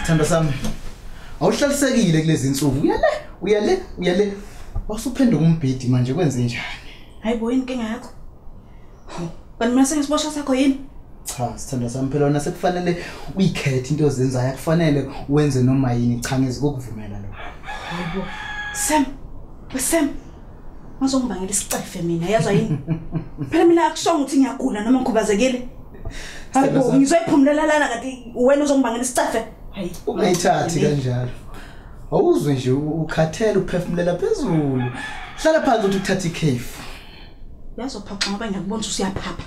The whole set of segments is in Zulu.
Thanda sami. Awuhlalisekile kulezi insuku. Uyale. Wasuphenduka umbhidi manje kwenze njani? Hayibo inkinga yakho. Kanti mina sengisibosha sakho yini? Cha, sithanda sami phela wona sekufanele uyikhethe into ozenzayo kufanele wenze noma yini cha ngizokuvumela lo. Hayibo. Sam. Mazongibangela isicefe mina yazwa yini? Phela mina akushonga ukuthi ngiyagula noma ngikhubazekile. Hayibo ngizoyiphumulela lana kanti wena uzongibangela isicefe. Hayi, ungayithathi kanjalo. Awuzwe nje ukhathele uphefumulela phezulu. Hlala phansi uthi uthatha ikhefu. Yazophaqa ngoba ngiyakubona ukuthi usiyaphapha.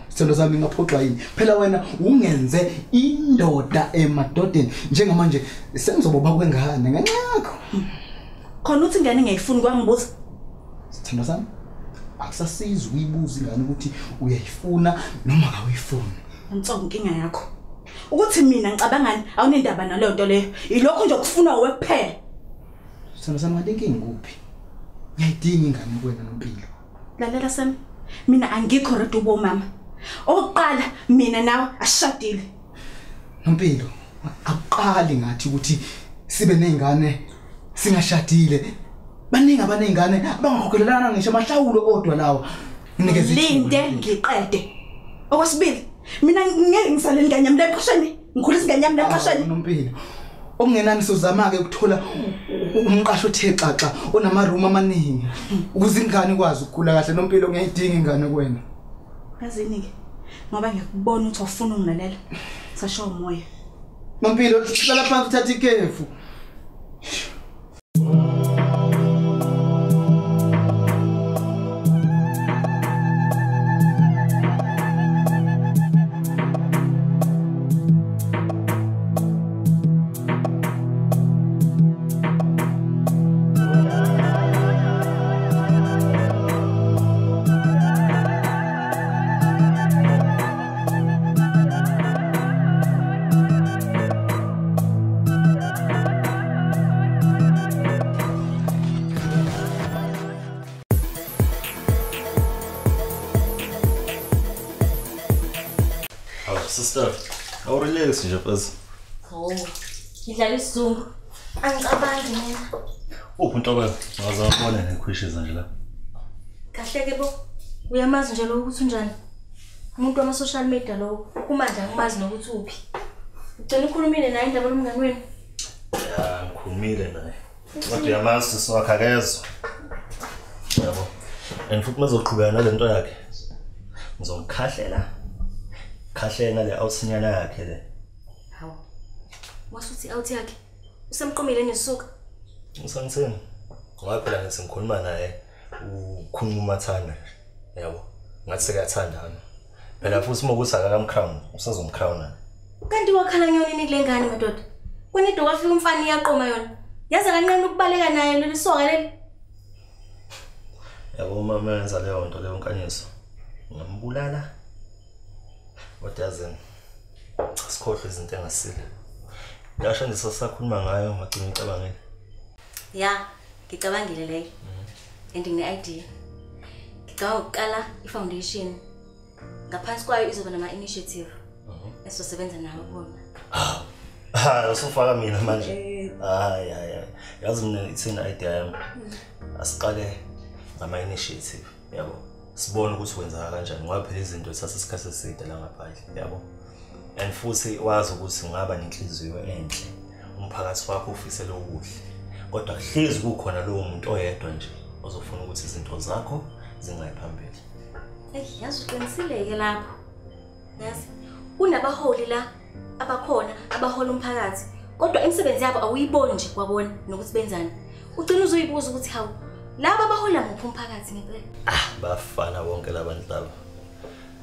Sithando sami ngaphoxwa yini? Phela wena ungenze indoda emadodeni njengamanje sengizoboba kwengane nganxakho. Khona uthi ingane ngiyayifuni kwangibuza. Sithando sami akusasiza uyibuza ingane ukuthi uyayifuna noma awuyifuni. Insongo inkinga yakho. Ukuthi mina ngicabangani awunendaba naleyo nto leyo. Ilokho nje okufuna wewe kuphela. Sithando sami ngale inkinga kuphi? Ngiyayidinga ingane kuwena nompilo. Lalela Sam. Mina angikho ready ubo mama. Oqala mina nawe asishadile. Nompilo, akuqali ngathi ukuthi sibe nezingane singashadile. Baningi abanezingane abangakhokhelelana ngisho amahlawulo odwa lawa. Nginikeze Linde ngiqede. Okwesibili, mina ngeke ngisaleli kanyama leqasheni. Ngikhulisa inganyama leqasheni. Nompilo. Okungenani sizama ke ukuthola umqasho othe xaxa onama room amaningi ukuze ingane ikwazi ukukhula kahle nompilo ngiyayidinga ingane kuwena. Yazini ke ngoba ngiyakubona ukuthi ufuna ungilalela. Sasho umoya. Nompilo hlala phansi uthatha ikhefu. Sister, awurelax nje bese. Oh, ngidlala isizungu. Angicabangi mina. Uphi Ntobela? Ngazabona nekhwisheza nje la. Kahle ke bo. Uyamazi nje lo ukuthi unjani? Umuntu wama social media lo kumanje angimazi nokuthi uphi. Ugcina ukhulumile naye indaba lomngane wenu. Ya, ngikhulumile naye. Kodwa uyamazi siwakhakezwa. Yabo. And futhi mazoqhubeka nalento yakhe. Ngizomkhahlela. Khahlela le awusinyana yakhe le. Hawu. Wasuthi out yakhe. Usemqomile nesisuka. Ngisangitheni. Ngoba phela ngithi ngikhuluma naye ukhuluma thana. Yabo. Ngathi sekuyathandana. Phela futhi mokuthi akakamcrown, usazomcrowna. Kanti wakhala nyoni nikule ngane madoda. Kwenido wafika umfana iyaqoma yona. Yaza kancane ukubaleka naye lelisoka leli. Yabo mama yenza leyo nto leyo nkanyiso. Ngambulala. What doesn't? Sikhohle izinto engasile. Yasho nje sasakhuluma ngayo ngagcina ngicabangile. Ya, ngicabangile leyo. And ngine-idea. Ngicabanga ukuqala i-foundation. Ngaphansi kwayo izoba nama-initiative. Esizosebenza nawo bona. Usufaka mina manje. Hayi. Yazi mina ithina idea yami. Asiqale ngama-initiative, yabo. Sibone ukuthi wenzaka kanjani ngoba phela izinto thatha isikhathi eside la ngaphandle, yabo. And futhi wazi ukuthi ngaba nenhliziyo enhle. Umphakathi wakho ufisela okuhle. Kodwa kuhlezi kukhona lo muntu oyedwa nje ozofuna ukuthi izinto zakho zingayi phambili. Yazi uqinisileke lapho. Yazi kunabaholi la abakhona abahola umphakathi. Kodwa imisebenzi yabo awuyiboni nje kwabona nokuthi benzani. Ugcina uzoyibuza ukuthi hawu laba abahola ngophi umphakathi ngempela. Bafana bonke labantu laba.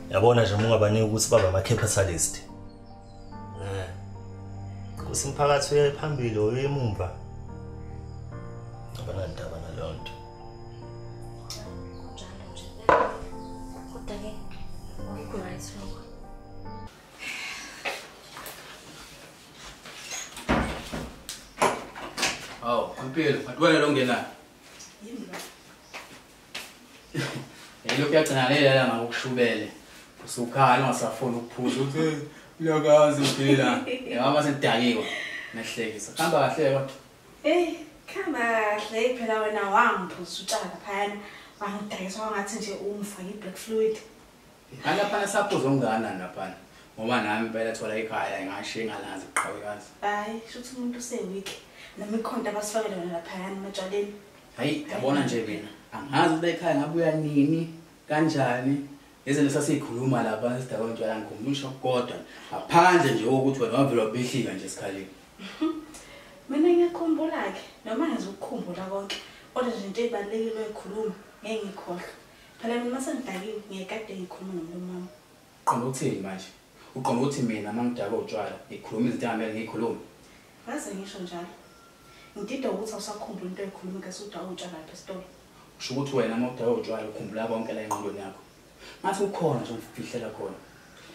Yabona nje ungabaniki ukuthi baba ama-capitalist. Kusimphakathi uye phambili uye emumva. Abanandaba naleyo nto. Kunjalo nje. Kodwa ke akukho right lokho. Awu, impilo, atwele lo ngena. Yini lo? Yilo kuyagcina lelela ngakushubele. Usukhala ungasafuna ukuphuza uthi Lokazi uphila. Yaba sendakiwe. Nahlekisa. Hamba kahle kodwa. Khamba kahle phela wena wangiphuza utshaka phayana. Wangidayisa wangathi nje umfake i-black fluid. Lapha saphuza ongana lapha. Ngoba nami phela thola ekhaya ngashinga lazi iqhawekazi. Hayi, shuthi umuntu useweak. Noma ikhonto abasifakele wona laphayana ematshaleni. Hayi, yabona nje mina. Angazi ukuthi ekhaya ngabuya nini, kanjani. Izinto sasikhuluma lapha esidakweni nje angikhumusho kodwa ngaphandle nje ukuthi wena wavela behlika nje esikhaleni. Mina ngiyakhumbula ke noma ngizokukhumbula konke. Kodwa nje into ebalekile oyikhuluma ngeke ngikhohle. Phela mina masengidakiwe ngiyekade ngikhuluma nomama wami. Qonda ukuthini manje? Uqonda ukuthi mina mangidaka utshwala ngikhuluma izinto engamele ngikhulume. Ngaze ngisho njalo. Ngidida ukuthi awusakhumbula into ekhuluma ngesuthi awutshala lapha esitolo. Usho ukuthi wena mawudaka utshwala ukhumbula konke la engqondweni yakho. Ngathi ukhona nje umfihlela khona.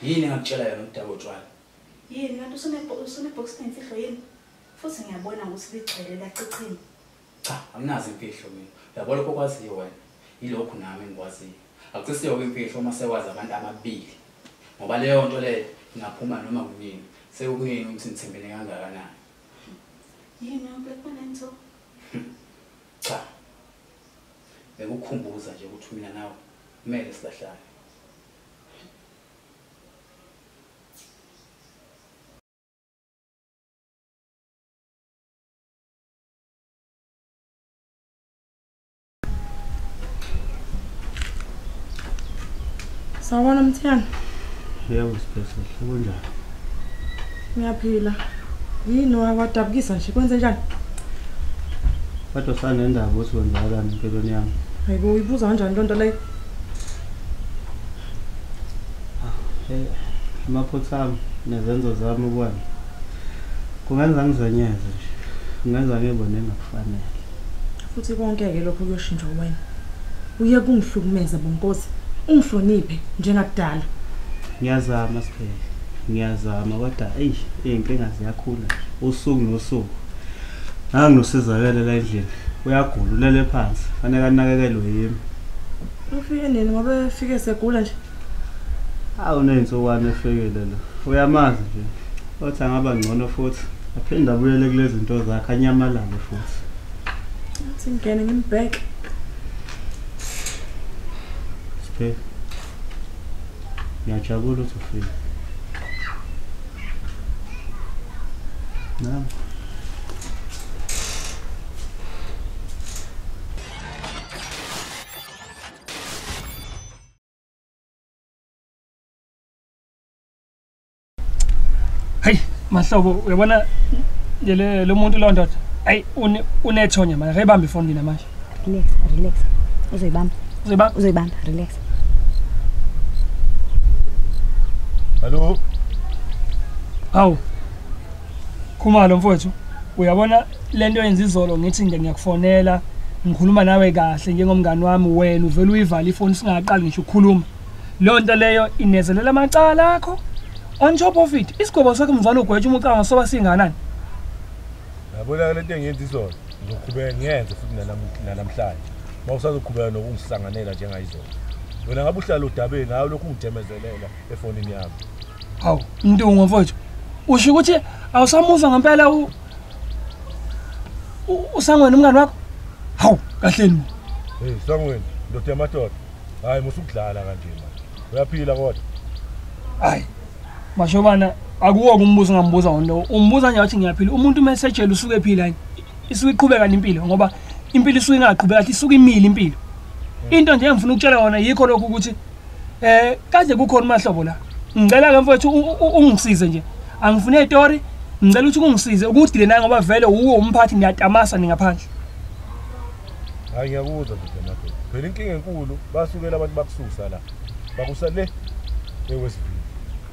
Yini engakutshela yona ukudaka utshwala? Yini kanti usune-box nemfihlo yini? Futhi ngiyabona ukuthi ligcwele lacichini. Cha, anginazi imfihlo mina. Uyabona lokho kwaziyo wena. Yilokho nami engikwaziyo. Akusiyo imfihlo uma sekwazi abantu ababili. Ngoba leyo nto leyo ingaphuma noma kunini. Sekuyini ukuthi nithembene kangakanani. Yini black manento? Cha. Bekukhumbuza nje ukuthi mina nawe kumele silahlane. Sawubona Mthiyana. Yebo sibese kunjani? Ngiyaphila. Yini wadabukisa nje kwenze njani? Kodwa sanendaba ukuthi wenzakalani empilweni yami. Hayibo uyibuza kanjani lonto leyo? Amaphutha ami nezenzo zami ukwani. Kungenza ngizenyeze nje. Kungenza ngibone ngakufanele. Futhi konke ke lokho kuyoshintsha wena. Uye kungihlukumeza bonkosi. Ungihloniphe njengakudala. Ngiyazama siphele. Ngiyazama kodwa inkinga ziyakhula usuku nosuku. Nanginosizakele la endlini. Uyagula ulele phansi. Fanele anakekelwe yimi. Ufike nini ngoba efike segula nje? Uney'nsukwana efikile lo. Uyamazi nje. Othi angaba ngcono futhi. Aphinda abuyele kulezi zinto zakhe anyamalale futhi. Athi ngene ngimbheke. Siphele. Ngiyajabula ukuthi ufike. Nami. Hey, mahlobo uyabona lo muntu lo ndoda. Ay unethonya manje akayibambe ifoni mina manje. Relax. Uzoyibamba. Relax. Hello. Awu. Khumalo mfowethu. Uyabona lento yenza izolo ngithi ngiyakufonela ngikhuluma nawe kahle njengomngani wami wena uvela uyivala ifoni singaqali ngisho ukukhuluma. Lonto leyo inezelela amacala akho. On top of it, isigwebo sakhe mzwana ugwethe umuca ngasoba singanani. Yabona lento engiyenza izolo, ngizoqhubeka ngiyenze futhi namhlanje. Mawusazoqhubeka nokungihlanganela njengayizolo. Wena ngabe uhlala udabeni ngayo lokhu ungithemezelela efonini yami. Hawu, Ndungu mfowethu. Usho ukuthi awusamuzwa ngempela uSangweni umngani wakho? Hawu, kahleni. Hey, Sangweni, ndoda yamadoda. Hayi musukudlala kanje manje. Uyaphila kodwa. Hayi. Mashobana akuwo kumbuzo ngambuza ngono. Umbuza nje wathi ngiyaphila. Umuntu mesejele usuke ephila yini? Isuke iqhubeka nempilo ngoba impilo isuke ingaqhubeka kahle isuke imile impilo. Into nje engifuna ukutshela yona yikho lokho ukuthi kaze kukhona mahlobo la. Ngicela ke mfowethu ungisize nje. Angifune istory, ngicela ukuthi ungisize ukuthi lena ngoba vele uwo umphathi niyatamasa ningaphandle. Hayi ngiyakuzwa ndoda yamadoda. Phela inkinga enkulu basukela abantu bakususa la. Bakusale ewesivini.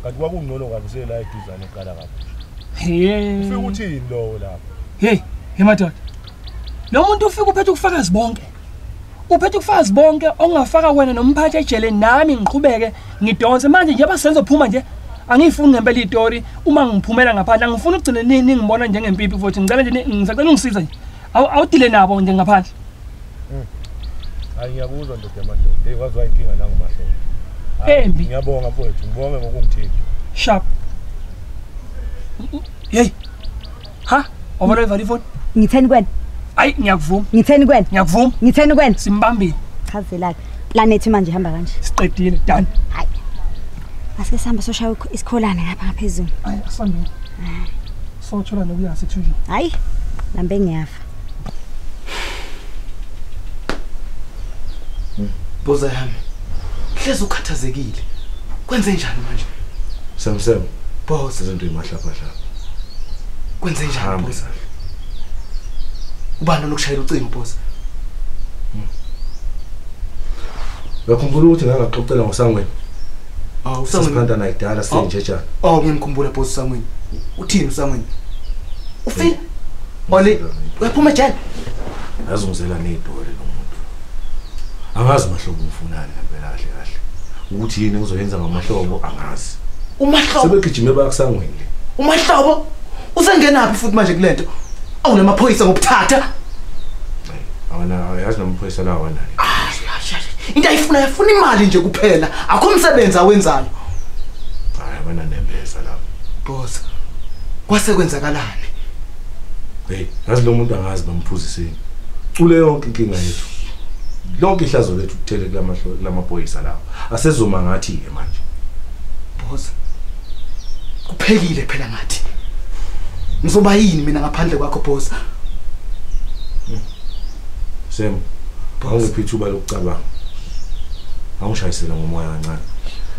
Kanti kwakungcono kabi usela eduzane eqala kabusha. Ufike uthini lo lapha? Hey madoda. Lo muntu ufika uphethe ukufakazi bonke. Uphethe ukufakazi bonke ongafaka wena nomphathi ejele nami ngiqhubeke ngidonse manje nje basenzo phuma nje angifuni ngempela istory uma ngiphumela ngaphandle angifuni ukugcina nini ngibona njengempipi futhi ngicela nje ngisacela ungisiza nje awudile nabo nje ngaphandle. Hayi ngiyakuzwa ndoda yamadoda. Hey kwazwa inkinga nangu mahlobo. Embi. Ngiyabonga mfowethu, ngibonge ngokungithinta. Sharp. Hey. Ha? Overall very phone. Ngitheni kwena? Ayi ngiyakuvuma. Ngitheni kwena? Ngiyakuvuma. Ngitheni kwena? Simbambile. Chazelaka. Planet manje ihamba kanje. Siqedile done. Hayi. Asike sihamba soshaya isikholane lapha ngaphezulu. Hayi asambile. So thola nokuya sekushilo. Hayi. Lambe ngiyafa. Boza yami. Hlezi ukhathazekile. Kwenze njani manje? Sam. Boss, izinto imahlapha. Kwenze njani boss? Ubani lokushayela ucingo boss? Ngakhumbula ukuthi ngangaqoqela ngosangweni. Usangweni siphanda naye dala senjejana. Ngiyamkhumbula boss Usangweni. Uthini Usangweni? Ufile? Ole, uyaphuma ejele? Yazungizela nedole lo muntu. Angazi mahlobo umfunani ngempela kahle. Ukuthi yini uzoyenza ngamahlobo angazi. Umahlobo sebegijime bakusangweni. Umahlobo usengenaphi futhi manje kulento? Awunamaphoyisa ngokuthatha. Awona ayazi namaphoyisa lawa nani. Into ayifuna imali nje kuphela. Akho umsebenzi awenzayo. Hayi abana nembeza lapho. Boss. Kwase kwenzakalani? Hey, yazi lo muntu angazi bamphuziseni. Cule yonke inkinga yethu. Lonke ihlazo lethu kuthele kulamaphoyisa lawo. Asezoma ngathi ke manje. Boss. Kuphelile phela ngathi. Ngizoba yini mina ngaphandle kwakho boss? Sem. Awungiphi ithuba lokucabanga. Awungishayisela ngomoya kancane.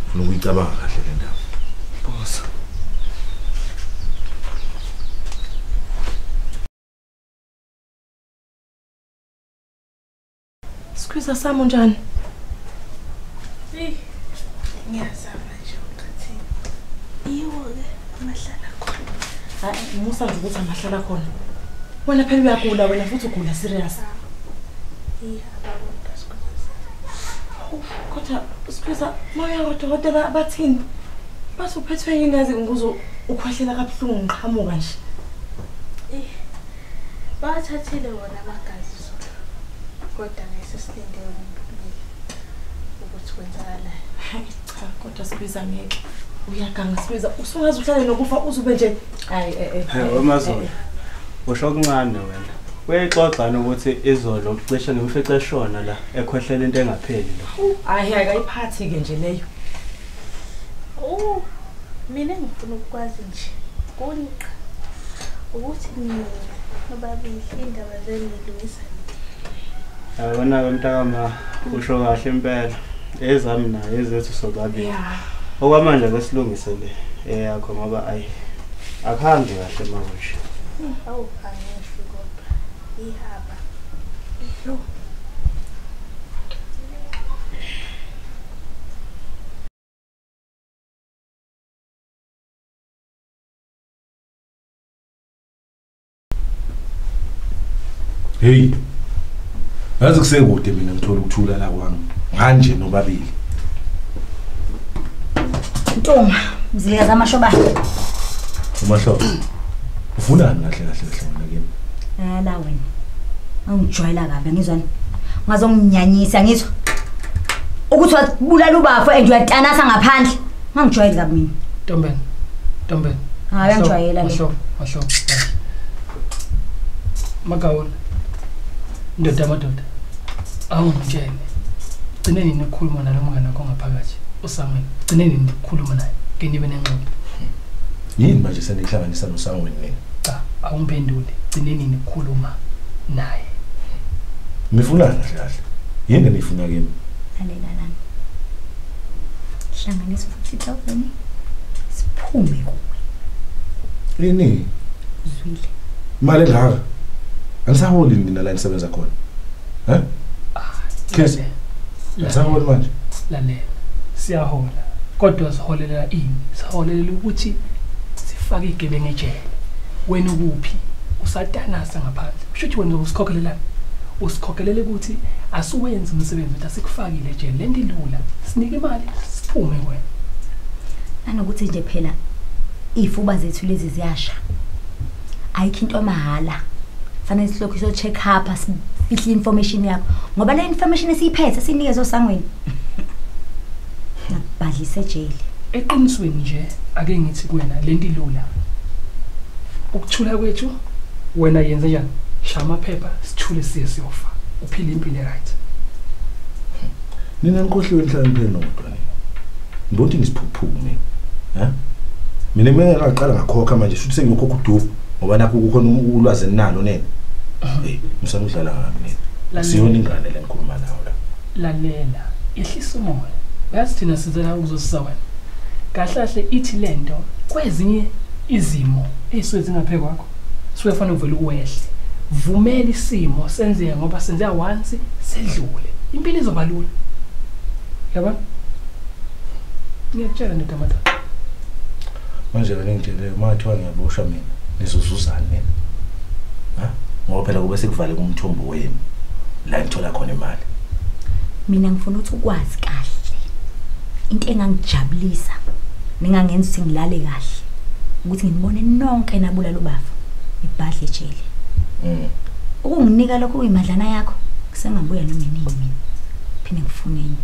Ufuna ukuyicabanga kahle le ndaba. Boss. Squeeze asamo njani? Ngiyazama nje ukuthi iwo-ke amahlala khona. Hayi, musa nje ukuthi amahlala khona. Wena phela uyagula wena futhi ugula serious. Kodwa Squeeze moya kodokotela bathini? Bathi uphethwe yini yazi nguzo ukhwehlela kabuhlungu ngiqhamuka nje. Bathathile wona amagazi zona. Kodwa ngesesilinde ukuthi kwenzakalayo. Hayi cha kodwa Squeeze ngeke. Uyaganga Squeeze usungaze uhlale nokufa uzube nje. Hayi Wamazolo. Usho okuncane wena. Uyayixoxa ukuthi izolo ucishe ngimfice eshona la ekhwehlela into engapheli lo. Hayi akayiphathi ke nje leyo. Mina ngifuna ukwazi nje. Kuniqa. Ukuthi mina nobabili indaba zenilungisa. Wena ke mntakama usho kahle impela. Ezami naye ezethu sobabili. Okwamanje ke silungise le yakho ngoba ayi akhambi kahle manje. Awu angisho kodwa ihaba. Lo. Hey. Yazi kusekude mina ngithola ukuthula la kwami. Manje nobabili. Ntoma, mzileka zamashoba. Umahlobo. Ufunani kahle wena kimi? La wena. Angijwayela kabi ngizwani. Ngazonginyanyisa ngizwa. Ukuthi wabulala ubafo and uyatanasa ngaphandle. Ngangijwayela kabi mina. Ntombeni. Hayi angijwayela le. Masho. Magawona. Madoda. Awungitshele. Gcine nini ukukhuluma nalomngane wakho ngaphakathi? Usangweni. Gcine nini ukukhuluma naye? Ke nibe nenqobo. Yini manje senihlanganisa noSangweni mina? Cha, awumphendule. Gcine nini ukukhuluma naye? Nifunana kahle. Yini nifuna kimi? Lalela. Hlanganisa 50,000. Siphume kuwe. Yini? Zwile. Imali engaka? Angisaholi mina la nisebenza khona. Kesi. Angisaholi manje. Lalela. Siyahola. Kodwa siholela ini? Siholela ukuthi sifake igebengu ejele. Wena ukuphi? Usatanasa ngaphandle. Kusho ukuthi wena usikhokhelelana. Usikhokhelele ukuthi asuwenze umsebenzi ukuthi asikufakile ejele. Lento ilula. Sinike imali siphume wena. Anokuthi nje phela ifuba zethu lezi ziyasha. Ayikho into amahala. Fanele silokhu so check up sifihle information yakho ngoba le information esiyiphethe sinike oSangweni. Nabadlisa ejele. Eqinisweni nje ake ngithi kuwena lento ilula. ukuthula kwethu wena yenze njani shaya amaphepha sithule siye siyofa uphile impilo right nina nikhohliwe emhlabeni nodwa nina ngibona ngisiphuphuku mina mina ngaqala ngakhokha manje futhi sengiyokhokha udubu ngoba nakho kukhona ulwazi enalo nene msanudlala ngami nina siyona ingane le ngikhuluma nayo la lalela ehlisa umoya yazi thina sizela ukuzosisa wena kahlahle ithi lento kwezinye izimo ezisuke zingaphe kwakho suke fanele uvele uwehle vumela isimo senzeka ngoba senzeka once sedlule impilo izoba lula yaba ngiyakutshela ndoda mathatha manje wena ngitshele mathiwa ngiyabosha mina nizozuzana mina ngoba phela kube sekuvale kumthombo wenu la ngithola khona imali mina ngifuna ukuthi ukwazi kahle into engangijabulisa ningangenza ukuthi ngilale kahle ukuthi ngibone nonke nabulalo bafa ibhadle ejele ukunginika lokho kuyimadlana yakho kusengabuya noma yini mina phinde ngifuneni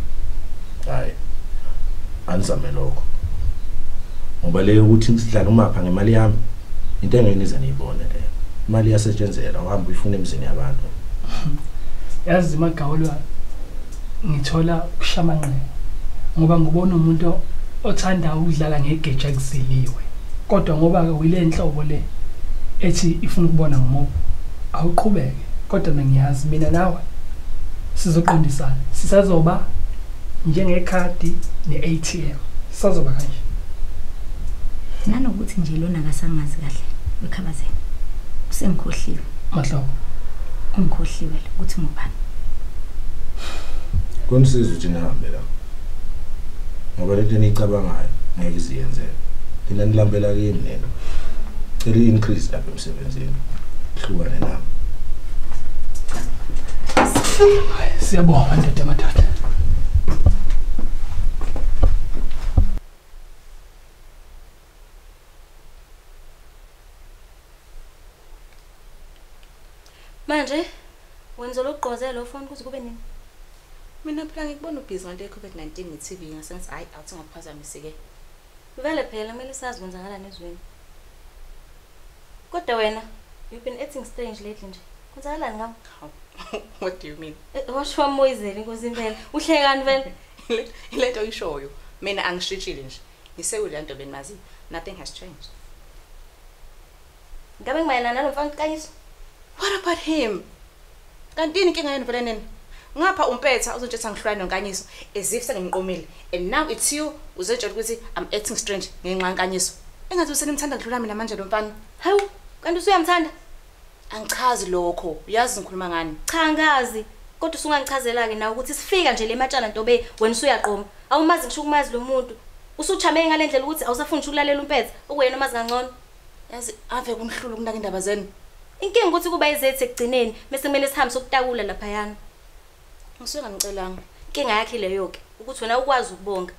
hayi anizame lokho ngoba leyo ukuthi ngisidlala umapha ngemali yami into engeniza niyibone leyo imali yasetshenzela uhamba uyifuna emzini yabantu yazi magawulwa ngithola kushamanqe ngoba ngibona umuntu othanda ukudlala ngegeja kuziliwe kodwa ngoba uyile inhlobo le ethi ifuna ukubona ngomobo awuqhubeke kodwa ngiyazi mina nawe sizoqondisana sisazoba njengekhadi ne-ATM sisazoba kanje nanokuthi nje lona akasangazi kahle ukhabazeni usengikhohliwe mahlobo ungikhohliwe ukuthi ngubani konisiza ukuthi nihambe la ngoba lento enicabangayo ngeke iziyenzeke thina nilambela kimi nena cela increase lapha emsebenzini hlukane nami siyabonga ndoda mathatha manje wenza lokugqozela lo phone kuze kube nini mina phela ngikubona ubhizi ngale COVID-19 nge-TV ngasenze hayi awuthi ngaphazamiseke vele phela kumele sazi kwenzakalani ezweni kodwa wena you've been acting strange lately nje kwenzakalani ngawo what do you mean washo moyizela inkosi impela uhlekani vele ilento oyishoyo mina angishitshile nje ngisewule nto benimazi nothing has changed ngabe ngimayelana nalomfana uqayiso what about him kanti inkinga yenu vele nene ngapha umpetha uzothetha ngihlwana nonkanyiso as if sengimqomile and now it's you uzotshela ukuthi I'm acting strange ngenxa yankanyiso engathi usenimthanda kudlula mina manje lo mfana hawu kanti usuyamthanda angichazi lokho uyazi ngikhuluma ngani cha ngazi kodwa usungangichazela ke nawe ukuthi sifika nje le matshana ntobe wena usuyaqoma awumazi ngisho ukumazi lo muntu usuchame ngalendlela ukuthi awusafuni ukulalela umpetha okuyena omazi kangcono yazi ave kumhlulu kunaka indaba zenu inkinga ukuthi kuba izethe ekugcineni bese kumele sihambe sokutakula lapha yana ngisuke ngangicelanga inkinga yakhe leyo ke ukuthi wena ukwazi ukubonga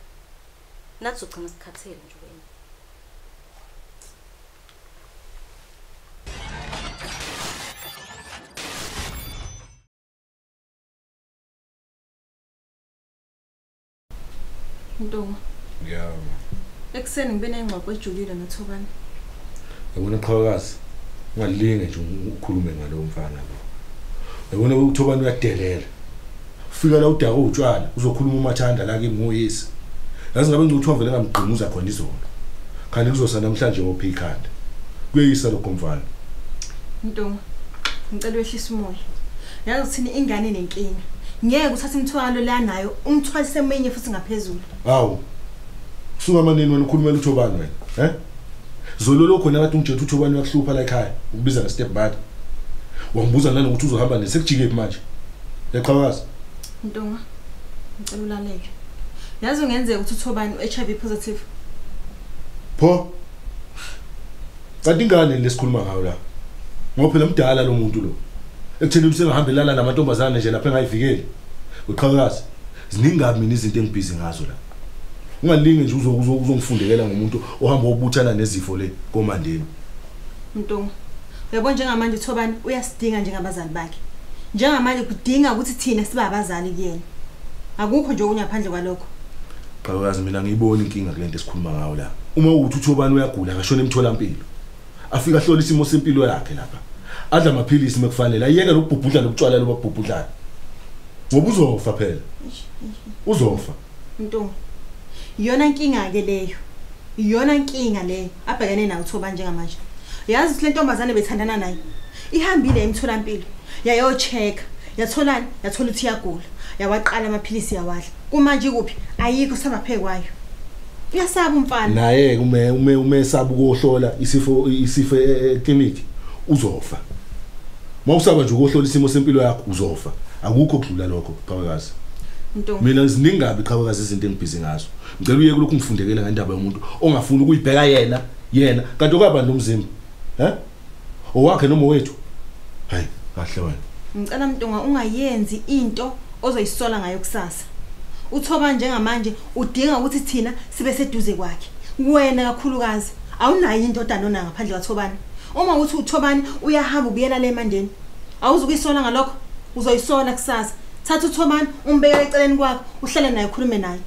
nathi sogcina sikhathele nje wena Ntonga yeah ekseni ngibe nengxoxo ejulile noThobani yabona qhawakazi ungalinge nje ukhulume ngalo mfana lo yabona uThobani uyadelela ufika la udaka utshwala uzokhuluma umathanda la kimi ngoyisi yazi ngabe ngicuthiwa vele ngamgqimuza khona izolo kanti kuzosa namhlanje ngophi ikhanda kuyeyisa lokho mfana Ntonga ngicela wehlisa umoya yazi uthini ingane nenkinga ngeke uthathe imthwalo la nayo umthwalise eminye futhi ngaphezulu hawu kusuka manini wena ukhulumela uThobani wena zololo khona ngathi ungijethe uThobani uyakuhlupha la ekhaya ukubiza nge-step bad wangibuza nanokuthi uzohamba nesekujike manje yaqhakaza Ntonga ngicela ulaleke yazi ungenzeka ukuthi uThobani u-HIV positive pho kanti ingane lesikhuluma ngayo la ngoba phela mdala lo muntu lo ekutheni usengahambelana namantombazane nje lapha engayivikeli uqhakaza ziningabi mina izinto engibhizi ngazo la ungalinge nje uzongifundekela ngomuntu ohamba obuthana nezifo le komandeni Ntonga uyabona njengamanje uThobani uyasidinga njengabazali bakhe njengamanje kudinga ukuthi thina sibe abazali kuyena akukho nje okunyaphandle kwalokho qhakaza mina ngiyibona inkinga kulento esikhuluma ngayo la uma uthi uThobani uyagula akashona emtholampilo afika hlola isimo sempilo yakhe lapha adla amaphilisi mekufanele ayeke lokubhubhudla nokutshwala lobabhubhudlana ngoba uzofa phela uzofa Ntombi iyona inkinga ke leyo iyona inkinga leyo abhekene nayo Thoba njengamanje yazi ukuthi le ntombazane bethandana naye ihambile emtholampilo yayochecka yatholani yathola ukuthi iyagula yawaqala amaphilisi yawadla kumanje kuphi ayikho sabaphekwayo uyasaba umfana naye ume sabu kohlola isifo clinic uzofa mawusaba nje ukuhlola isimo sempilo yakho uzofa akukho kudlula lokho qhawekazi Ntombi mina ziningabi qhawekazi izinto engibhizi ngazo ngicela uyeke lokhu ngifundekela ngendaba yomuntu ongafuni ukuyibheka yena kanti okwabani nomzimba owakhe noma wethu hayi kahle wena ngicela Mntunga ungayenzi into ozoyisola ngayo kusasa uThoba njengamanje udinga ukuthi thina sibe seduze kwakhe wena kakhulukazi awunayo indodana ona ngaphandle kwaThobani uma uthi uThobani uyahamba ubuyela le mandeni awuzukuyisola ngalokho uzoyisola kusasa thatha uThobani umbeke eceleni kwakho uhlale naye ukhulume naye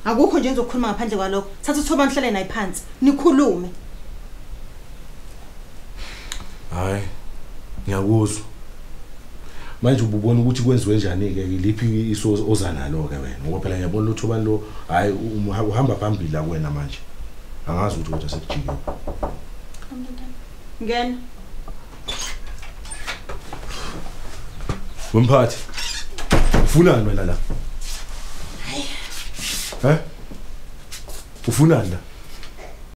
akukho nje enzokhuluma ngaphandle kwalokho thatha uThobani uhlale naye phansi nikhulume hayi ngiyakuzwa manje ububona ukuthi kwenziwe njani ke liphi iso ozanalo ke wena ngoba phela ngiyabona uThobani lo hayi uhamba phambili la kuwena manje angazi ukuthi asekujike ngena Wemphathi ufunani wena la ufunani la